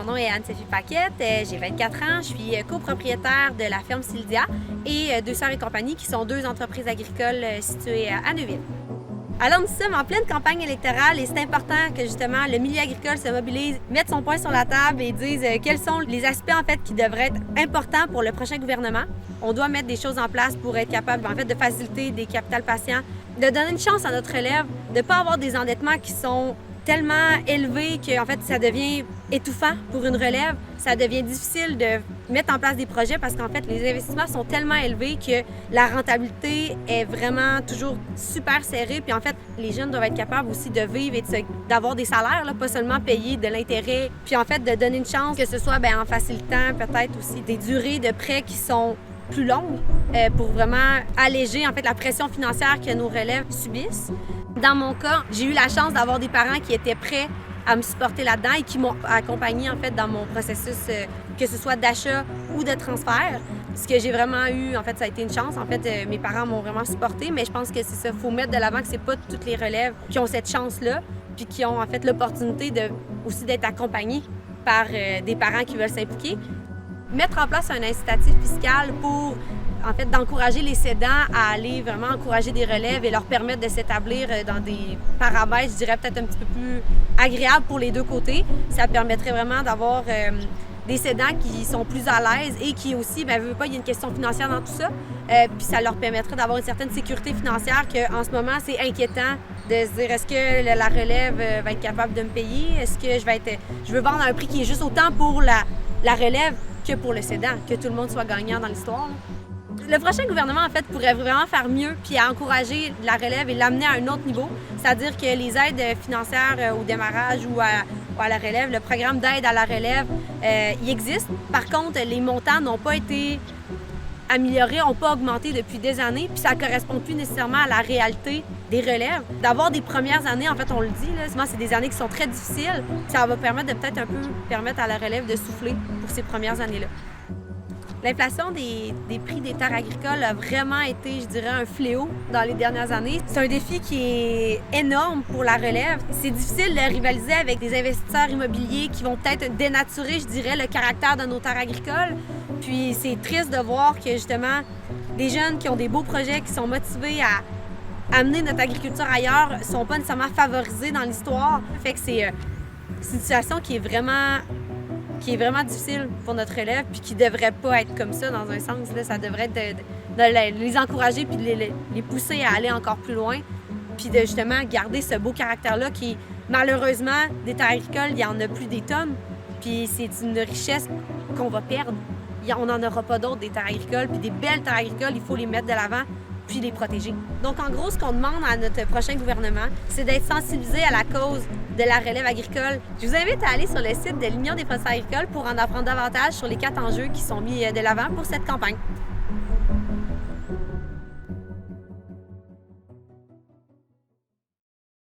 mon nom est Anne-Sophie Paquette, j'ai 24 ans, je suis copropriétaire de la ferme Sylvia et Deux Sœurs et compagnie, qui sont deux entreprises agricoles situées à Neuville. Alors nous sommes en pleine campagne électorale et c'est important que justement le milieu agricole se mobilise, mette son poing sur la table et dise quels sont les aspects en fait qui devraient être importants pour le prochain gouvernement. On doit mettre des choses en place pour être capable en fait de faciliter des capitales patients, de donner une chance à notre relève, de ne pas avoir des endettements qui sont tellement élevés que en fait ça devient étouffant pour une relève, ça devient difficile de mettre en place des projets parce qu'en fait les investissements sont tellement élevés que la rentabilité est vraiment toujours super serrée, puis en fait les jeunes doivent être capables aussi de vivre et d'avoir des salaires, là, pas seulement payer de l'intérêt, puis en fait de donner une chance, que ce soit en facilitant peut-être aussi des durées de prêts qui sont plus longues pour vraiment alléger en fait la pression financière que nos relèves subissent. Dans mon cas, j'ai eu la chance d'avoir des parents qui étaient prêts à me supporter là-dedans et qui m'ont accompagnée en fait dans mon processus, que ce soit d'achat ou de transfert. Ce que j'ai vraiment eu, en fait, ça a été une chance. En fait, mes parents m'ont vraiment supportée, mais je pense que c'est ça, il faut mettre de l'avant que c'est pas toutes les relèves qui ont cette chance-là, puis qui ont en fait l'opportunité aussi d'être accompagnées par des parents qui veulent s'impliquer. Mettre en place un incitatif fiscal pour en fait d'encourager les cédants à aller vraiment encourager des relèves et leur permettre de s'établir dans des paramètres, je dirais peut-être un petit peu plus agréables pour les deux côtés. Ça permettrait vraiment d'avoir des cédants qui sont plus à l'aise et qui aussi, veut pas, il y a une question financière dans tout ça. Puis ça leur permettrait d'avoir une certaine sécurité financière qu'en ce moment, c'est inquiétant de se dire est-ce que la relève va être capable de me payer? Est-ce que je veux vendre à un prix qui est juste autant pour la relève que pour le cédant, que tout le monde soit gagnant dans l'histoire. Le prochain gouvernement, en fait, pourrait vraiment faire mieux puis à encourager la relève et l'amener à un autre niveau. C'est-à-dire que les aides financières au démarrage ou à la relève, le programme d'aide à la relève, il existe. Par contre, les montants n'ont pas été améliorés, n'ont pas augmenté depuis des années, puis ça ne correspond plus nécessairement à la réalité des relèves. D'avoir des premières années, en fait, on le dit, là, souvent c'est des années qui sont très difficiles. Ça va permettre de peut-être un peu permettre à la relève de souffler pour ces premières années-là. L'inflation des prix des terres agricoles a vraiment été, je dirais, un fléau dans les dernières années. C'est un défi qui est énorme pour la relève. C'est difficile de rivaliser avec des investisseurs immobiliers qui vont peut-être dénaturer, je dirais, le caractère de nos terres agricoles. Puis c'est triste de voir que, justement, des jeunes qui ont des beaux projets, qui sont motivés à amener notre agriculture ailleurs, ne sont pas nécessairement favorisés dans l'histoire. Fait que c'est une situation qui est vraiment difficile pour notre relève, puis qui devrait pas être comme ça dans un sens. Là, ça devrait être de les encourager puis de les pousser à aller encore plus loin, puis de justement garder ce beau caractère-là qui, malheureusement, des terres agricoles, il y en a plus des tonnes, puis c'est une richesse qu'on va perdre. On n'en aura pas d'autres des terres agricoles, puis des belles terres agricoles, il faut les mettre de l'avant puis les protéger. Donc, en gros, ce qu'on demande à notre prochain gouvernement, c'est d'être sensibilisé à la cause de la relève agricole. Je vous invite à aller sur le site de l'Union des professeurs agricoles pour en apprendre davantage sur les 4 enjeux qui sont mis de l'avant pour cette campagne.